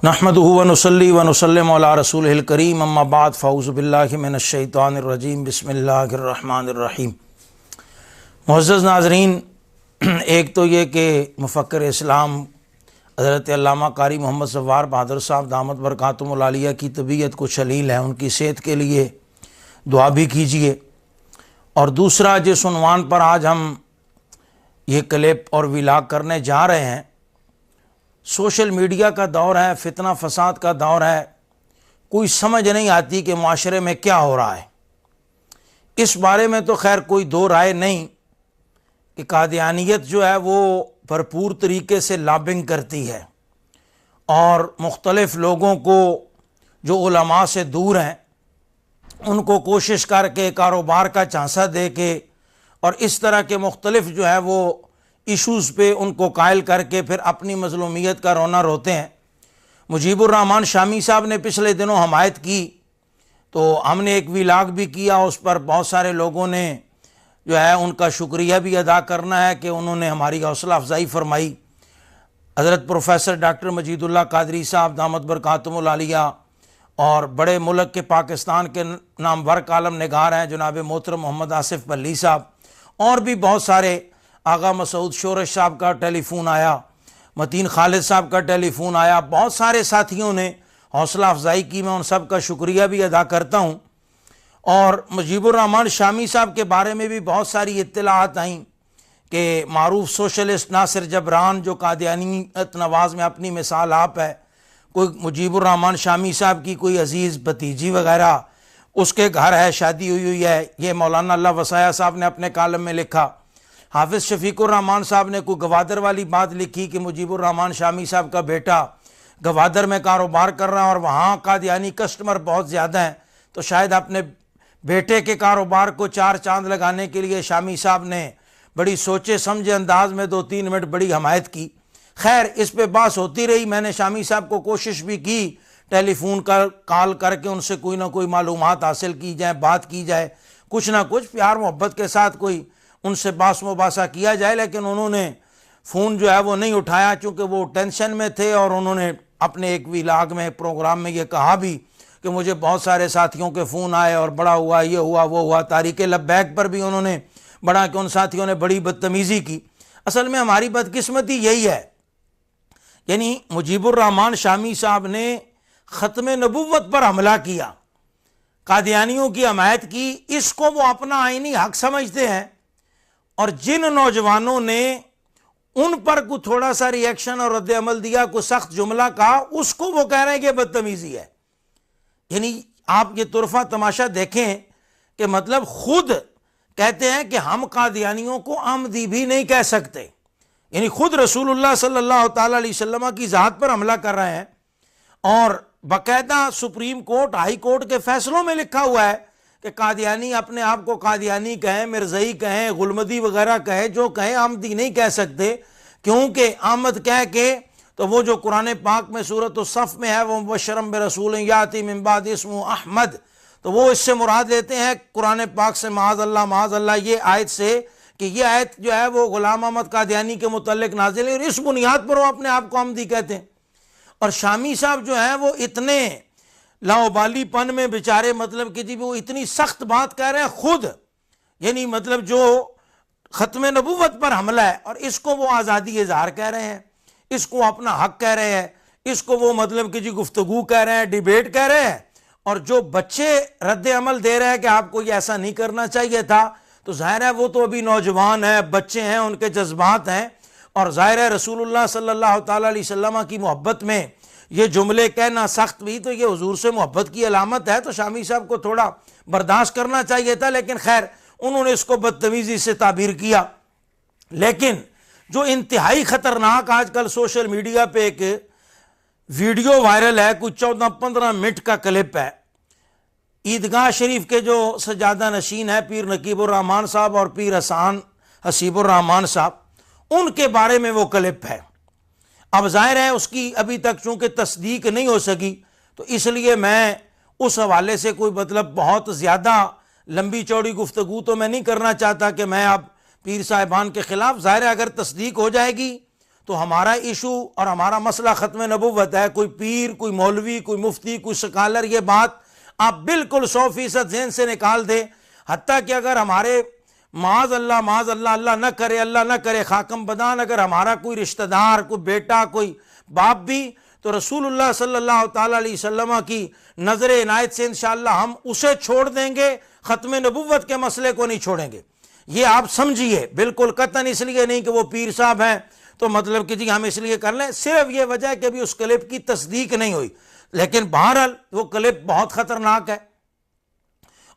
नहमदुहु व नुसल्ली व नुसल्लिमु अला रसूलिहिल करीम अम्मा बाद फ़ऊज़ु बिल्लाहि मिनश शैतानिर रजीम बिस्मिल्लाहिर रहमानिर रहीम। मुअज़्ज़ज़ नाज़रीन, एक तो ये कि मुफ़क्किर इस्लाम हज़रत अल्लामा कारी मोहम्मद ज़फ़्फ़ार बहादुर साहब दामत बरकातुहुल आलिया की तबीयत कुछ शलील है, उनकी सेहत के लिए दुआ भी कीजिए। और दूसरा, जिस उन्वान पर आज हम ये क्लिप और विलाग करने जा रहे हैं, सोशल मीडिया का दौर है, फितना फसाद का दौर है, कोई समझ नहीं आती कि माशरे में क्या हो रहा है। इस बारे में तो खैर कोई दो राय नहीं कि कादियानियत जो है वो भरपूर तरीके से लॉबिंग करती है और मुख्तलिफ़ लोगों को जो उलमा से दूर हैं उनको कोशिश करके कारोबार का झांसा दे के और इस तरह के मुख्तलिफ़ जो है वो इशूज़ पे उनको कायल करके फिर अपनी मज़लूमियत का रोना रोते हैं। मुजीबुर रहमान शामी साहब ने पिछले दिनों हमायत की तो हमने एक विलाग भी किया, उस पर बहुत सारे लोगों ने जो है उनका शुक्रिया भी अदा करना है कि उन्होंने हमारी हौसला अफजाई फरमाई। हज़रत प्रोफेसर डॉक्टर मजीदुल्लाह कादरी साहब दामत बरकातुहुल आलिया और बड़े मुल्क के पाकिस्तान के नामवर कालम निगार हैं जनाब मोहतरम मोहम्मद आसिफ बल्ली साहब, और भी बहुत सारे, आगा मसूद शोरश साहब का टेलीफ़ोन आया, मतीन खालिद साहब का टेलीफ़ोन आया, बहुत सारे साथियों ने हौसला अफजाई की। मैं उन सब का शुक्रिया भी अदा करता हूँ। और मुजीबुर रहमान शामी साहब के बारे में भी बहुत सारी इत्तलाआत आईं कि मारूफ सोशलिस्ट नासिर जबरान जो कादियानियत नवाज़ में अपनी मिसाल आप है, कोई मुजीबुर रहमान शामी साहब की कोई अजीज़ भतीजी वगैरह उसके घर है, शादी हुई है। ये मौलाना अल्लाह वसाया साहब ने अपने कालम में लिखा। हाफिज़ शफीकुर रहमान साहब ने कोई गवादर वाली बात लिखी कि मुजीबुर रहमान शामी साहब का बेटा गवादर में कारोबार कर रहा है और वहाँ कादियानी कस्टमर बहुत ज़्यादा हैं, तो शायद अपने बेटे के कारोबार को चार चांद लगाने के लिए शामी साहब ने बड़ी सोचे समझे अंदाज में 2-3 मिनट बड़ी हमायत की। खैर, इस पे बात होती रही। मैंने शामी साहब को कोशिश भी की टेलीफोन का कॉल करके उनसे कोई ना कोई मालूमात हासिल की जाए, बात की जाए, कुछ ना कुछ प्यार मोहब्बत के साथ कोई उनसे बास मुबासा किया जाए, लेकिन उन्होंने फ़ोन जो है वो नहीं उठाया चूँकि वो टेंशन में थे। और उन्होंने अपने एक विलाग में प्रोग्राम में ये कहा भी कि मुझे बहुत सारे साथियों के फ़ोन आए और बड़ा हुआ, ये हुआ, वो हुआ। तारीक़ लब्बैक पर भी उन्होंने बड़ा कि उन साथियों ने बड़ी बदतमीज़ी की। असल में हमारी बदकिस्मती यही है, यानी मुजीबुर रहमान शामी साहब ने ख़त्म नबुव्वत पर हमला किया, कादियानियों की हमायत की, इसको वो अपना आईनी हक समझते हैं। और जिन नौजवानों ने उन पर को थोड़ा सा रिएक्शन और रद्द अमल दिया, को सख्त जुमला कहा, उसको वो कह रहे हैं कि बदतमीजी है। यानी आप ये तुरफा तमाशा देखें कि मतलब खुद कहते हैं कि हम कादियानियों को आमदी भी नहीं कह सकते, यानी खुद रसूलुल्लाह सल्लल्लाहु अलैहि वसल्लम की ज़ात पर हमला कर रहे हैं। और बाकायदा सुप्रीम कोर्ट, हाई कोर्ट के फैसलों में लिखा हुआ है कि कादियानी अपने आप को कादियानी कहें, मिर्ज़ई कहें, गुलमदी वगैरह कहें, जो कहें, आमदी नहीं कह सकते, क्योंकि आमद कह के तो वो जो कुरान पाक में सूरत सफ़ में है, वो बशरम रसूल याती मिन बाद इस्मु अहमद, तो वो इससे मुराद लेते हैं कुरान पाक से माज़अल्लाह ये आयत से कि ये आयत जो है वो गुलाम अहमद कादियानी के मुतल्लिक नाजिल है, और इस बुनियाद पर वो अपने आप को आमदी कहते हैं। और शामी साहब जो हैं वो इतने लाओबालीपन में बेचारे, मतलब कि जी वो इतनी सख्त बात कह रहे हैं खुद, यानी मतलब जो ख़त्म नबुव्वत पर हमला है, और इसको वो आज़ादी इज़हार कह रहे हैं, इसको अपना हक कह रहे हैं, इसको वो मतलब कि जी गुफ्तगू कह रहे हैं, डिबेट कह रहे हैं। और जो बच्चे रद्द अमल दे रहे हैं कि आपको ये ऐसा नहीं करना चाहिए था, तो ज़ाहिर है वो तो अभी नौजवान हैं, बच्चे हैं, उनके जज्बात हैं। और ज़ाहिर है रसूलुल्लाह सल्लल्लाहु अलैहि वसल्लम की मोहब्बत में ये जुमले कहना सख्त भी तो ये हुजूर से मोहब्बत की अलामत है, तो शामी साहब को थोड़ा बर्दाश्त करना चाहिए था, लेकिन खैर उन्होंने इसको बदतमीज़ी से ताबीर किया। लेकिन जो इंतहाई ख़तरनाक आजकल सोशल मीडिया पे एक वीडियो वायरल है, कुछ 14-15 मिनट का क्लिप है, ईदगाह शरीफ के जो सजादा नशीन है पीर नकीबुर रहमान साहब और पीर हसीबुर रहमान साहब, उनके बारे में वो क्लिप है। अब जाहिर है उसकी अभी तक चूँकि तस्दीक नहीं हो सकी, तो इसलिए मैं उस हवाले से कोई मतलब बहुत ज़्यादा लंबी चौड़ी गुफ्तगू तो मैं नहीं करना चाहता कि मैं अब पीर साहिबान के ख़िलाफ़, ज़ाहिर है अगर तस्दीक हो जाएगी तो हमारा इशू और हमारा मसला ख़त्म नबुव्वत है। कोई पीर, कोई मौलवी, कोई मुफ्ती, कोई स्कॉलर, ये बात आप बिल्कुल 100% ज़हन से निकाल दें। हत्ता कि अगर हमारे माज़ अल्लाह अल्लाह न करे खाकम बदान, अगर हमारा कोई रिश्तेदार, कोई बेटा, कोई बाप भी, तो रसूलुल्लाह सल्लल्लाहु ताला अलैहि वसल्लम की नज़र इनायत से इंशाअल्लाह हम उसे छोड़ देंगे, ख़त्म नबुव्वत के मसले को नहीं छोड़ेंगे। ये आप समझिए, बिल्कुल कतन इसलिए नहीं कि वो पीर साहब हैं तो मतलब कि जी हम इसलिए कर लें, सिर्फ ये वजह कि भी उस क्लिप की तस्दीक नहीं हुई। लेकिन बहरहाल वो क्लिप बहुत ख़तरनाक है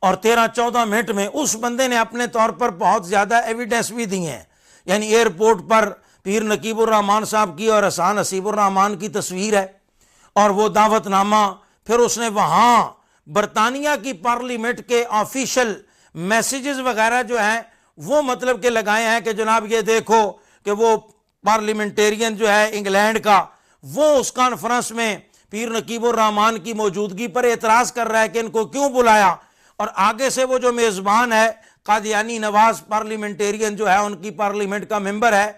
और 13-14 मिनट में उस बंदे ने अपने तौर पर बहुत ज़्यादा एविडेंस भी दिए हैं। यानी एयरपोर्ट पर पीर नकीबुर रहमान साहब की और हसन नसीबुर रहमान की तस्वीर है और वो दावतनामा, फिर उसने वहाँ बरतानिया की पार्लियामेंट के ऑफिशियल मैसेजेस वगैरह जो हैं वो मतलब के लगाए हैं कि जनाब ये देखो कि वो पार्लियामेंटेरियन जो है इंग्लैंड का, वो उस कॉन्फ्रेंस में पीर नकीबुर रहमान की मौजूदगी पर एतराज़ कर रहा है कि इनको क्यों बुलाया। और आगे से वो जो मेज़बान है कादियानी नवाज पार्लियामेंटेरियन जो है उनकी पार्लियामेंट का मेंबर है,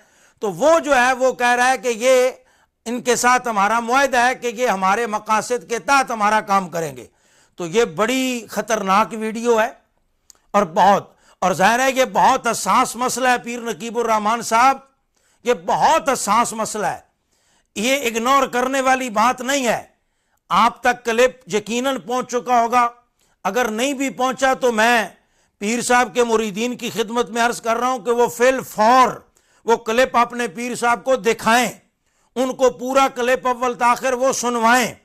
तो वो जो है वो कह रहा है कि ये इनके साथ हमारा मुआहदा है कि ये हमारे मकासद के तहत हमारा काम करेंगे। तो ये बड़ी ख़तरनाक वीडियो है और बहुत, और ज़ाहिर है ये बहुत हसास मसला है। पीर नकीबुर रहमान साहब, ये बहुत हसास मसला है, ये इग्नोर करने वाली बात नहीं है। आप तक क्लिप यकीनन पहुंच चुका होगा, अगर नहीं भी पहुंचा तो मैं पीर साहब के मुरीदीन की खिदमत में अर्ज कर रहा हूं कि वो फिल फौर वो क्लिप अपने पीर साहब को दिखाएं, उनको पूरा क्लिप अव्वल ताखिर वो सुनवाएं।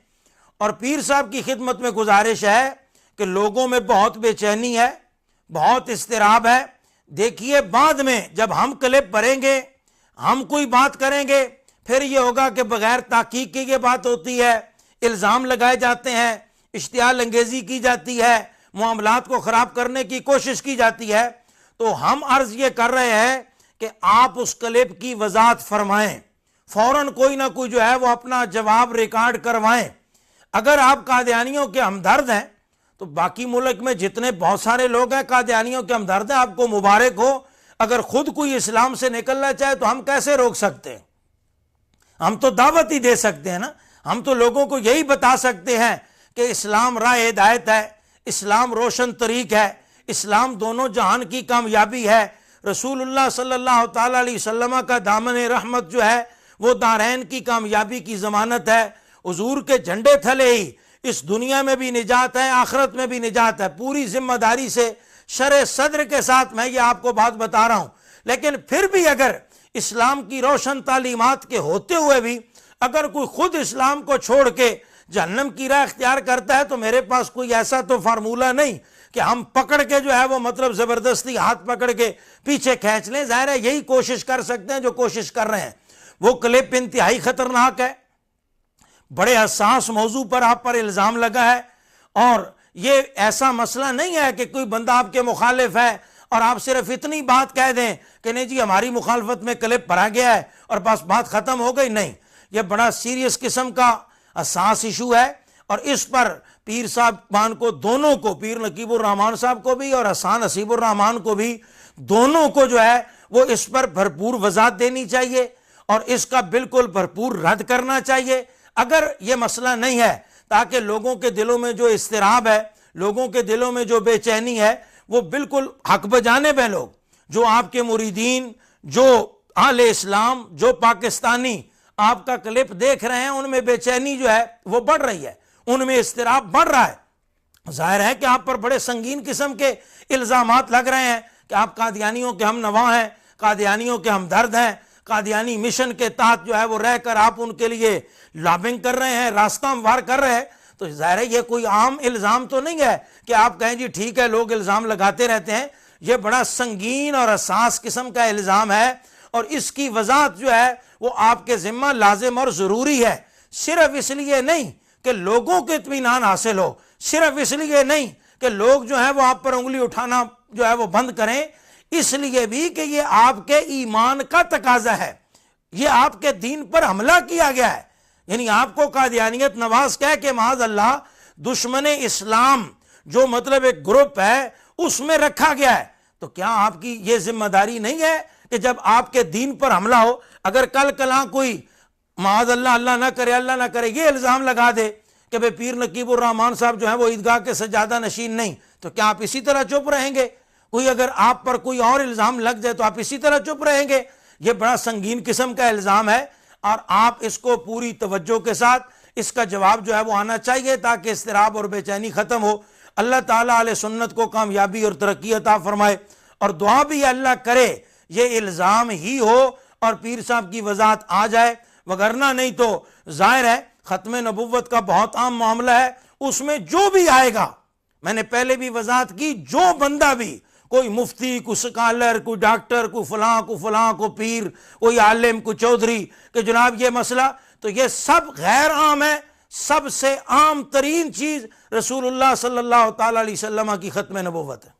और पीर साहब की खिदमत में गुजारिश है कि लोगों में बहुत बेचैनी है, बहुत इस्तिराब है। देखिए बाद में जब हम क्लिप भरेंगे, हम कोई बात करेंगे, फिर ये होगा कि बगैर ताकीक की ये बात होती है, इल्ज़ाम लगाए जाते हैं, इश्तियाल अंगेज़ी की जाती है, मामलात को ख़राब करने की कोशिश की जाती है। तो हम अर्ज़ ये कर रहे हैं कि आप उस क्लिप की वजाहत फरमाएं, फ़ौरन कोई ना कोई जो है वो अपना जवाब रिकॉर्ड करवाएं। अगर आप कादियानियों के हमदर्द हैं तो बाकी मुल्क में जितने बहुत सारे लोग हैं कादियानियों के हमदर्द हैं, आपको मुबारक हो। अगर खुद कोई इस्लाम से निकलना चाहे तो हम कैसे रोक सकते हैं? हम तो दावत ही दे सकते हैं ना, हम तो लोगों को यही बता सकते हैं कि इस्लाम राह हिदायत है, इस्लाम रोशन तरीक है, इस्लाम दोनों जहान की कामयाबी है। रसूलुल्लाह सल्लल्लाहु ताला अलैहि वसल्लम का दामन रहमत जो है वो दारैन की कामयाबी की ज़मानत है। हुजूर के झंडे थले ही इस दुनिया में भी निजात है, आखिरत में भी निजात है। पूरी जिम्मेदारी से शरे सद्र के साथ मैं ये आपको बात बता रहा हूँ। लेकिन फिर भी अगर इस्लाम की रोशन तालीमात के होते हुए भी अगर कोई खुद इस्लाम को छोड़ के जहन्नम की राह इख्तियार करता है तो मेरे पास कोई ऐसा तो फार्मूला नहीं कि हम पकड़ के जो है वो मतलब ज़बरदस्ती हाथ पकड़ के पीछे खींच लें। ज़ाहिर है यही कोशिश कर सकते हैं जो कोशिश कर रहे हैं। वो क्लिप इंतहाई ख़तरनाक है, बड़े हसास मौजू पर आप पर इल्ज़ाम लगा है और ये ऐसा मसला नहीं है कि कोई बंदा आपके मुखालिफ है और आप सिर्फ इतनी बात कह दें कि नहीं जी हमारी मुखालफत में क्लिप भरा गया है और बस बात ख़त्म हो गई। नहीं, यह बड़ा सीरियस किस्म का हसास इशू है और इस पर पीर साहबान को, दोनों को, पीर नकीबुर रहमान साहब को भी और हसन नसीबुर रहमान को भी, दोनों को जो है वो इस पर भरपूर वजाहत देनी चाहिए और इसका बिल्कुल भरपूर रद्द करना चाहिए अगर ये मसला नहीं है, ताकि लोगों के दिलों में जो इस्तिराब है, लोगों के दिलों में जो बेचैनी है, वो बिल्कुल हक बजाने पे लोग जो आपके मुरीदीन, जो आले इस्लाम, जो पाकिस्तानी आपका क्लिप देख रहे हैं, उनमें बेचैनी जो है वो बढ़ रही है, उनमें इस्तिराब बढ़ रहा है। जाहिर है कि आप पर बड़े संगीन किस्म के इल्ज़ामात लग रहे हैं कि आप कादियानियों के हम नवा हैं, कादियानियों के हमदर्द हैं, कादियानी मिशन के तहत जो है वो रहकर आप उनके लिए लॉबिंग कर रहे हैं, रास्ता हमवार कर रहे हैं। तो ज़ाहिर है ये कोई आम इल्ज़ाम तो नहीं है कि आप कहें जी ठीक है लोग इल्ज़ाम लगाते रहते हैं। ये बड़ा संगीन और हसास किस्म का इल्ज़ाम है और इसकी वजाहत जो है वो आपके ज़िम्मा लाजिम और ज़रूरी है। सिर्फ इसलिए नहीं कि लोगों को इत्मीनान हासिल हो, सिर्फ इसलिए नहीं कि लोग जो है वो आप पर उंगली उठाना जो है वो बंद करें, इसलिए भी कि ये आपके ईमान का तकाजा है, ये आपके दीन पर हमला किया गया है। यानी आपको कादियानियत नवाज कह के माज़ अल्लाह दुश्मन इस्लाम जो मतलब एक ग्रुप है उसमें रखा गया है। तो क्या आपकी ये जिम्मेदारी नहीं है कि जब आपके दीन पर हमला हो, अगर कल कला कोई माज़ अल्लाह, अल्लाह ना करे, अल्लाह ना करे, ये इल्ज़ाम लगा दे कि भाई पीर नकीबुर रहमान साहब जो है वो ईदगाह के सज्जादा नशीन नहीं, तो क्या आप इसी तरह चुप रहेंगे? कोई अगर आप पर कोई और इल्ज़ाम लग जाए तो आप इसी तरह चुप रहेंगे? ये बड़ा संगीन किस्म का इल्ज़ाम है और आप इसको पूरी तवज्जो के साथ इसका जवाब जो है वो आना चाहिए ताकि इस्तिराब और बेचैनी ख़त्म हो। अल्लाह ताला अहले सुन्नत को कामयाबी और तरक्की अता फरमाए और दुआ भी अल्लाह करे ये इल्ज़ाम ही हो और पीर साहब की वजाहत आ जाए, वगरना नहीं तो जाहिर है ख़त्म नबुव्वत का बहुत आम मामला है, उसमें जो भी आएगा, मैंने पहले भी वजाहत की, जो बंदा भी, कोई मुफ्ती, कोई स्कॉलर, कोई डॉक्टर, कोई फलां, कोई पीर, कोई आलिम, कोई चौधरी कि जनाब ये मसला, तो ये सब गैर आम है। सबसे आम तरीन चीज़ रसूलुल्लाह सल्लल्लाहु अलैहि वसल्लम की ख़त्म नबुव्वत है।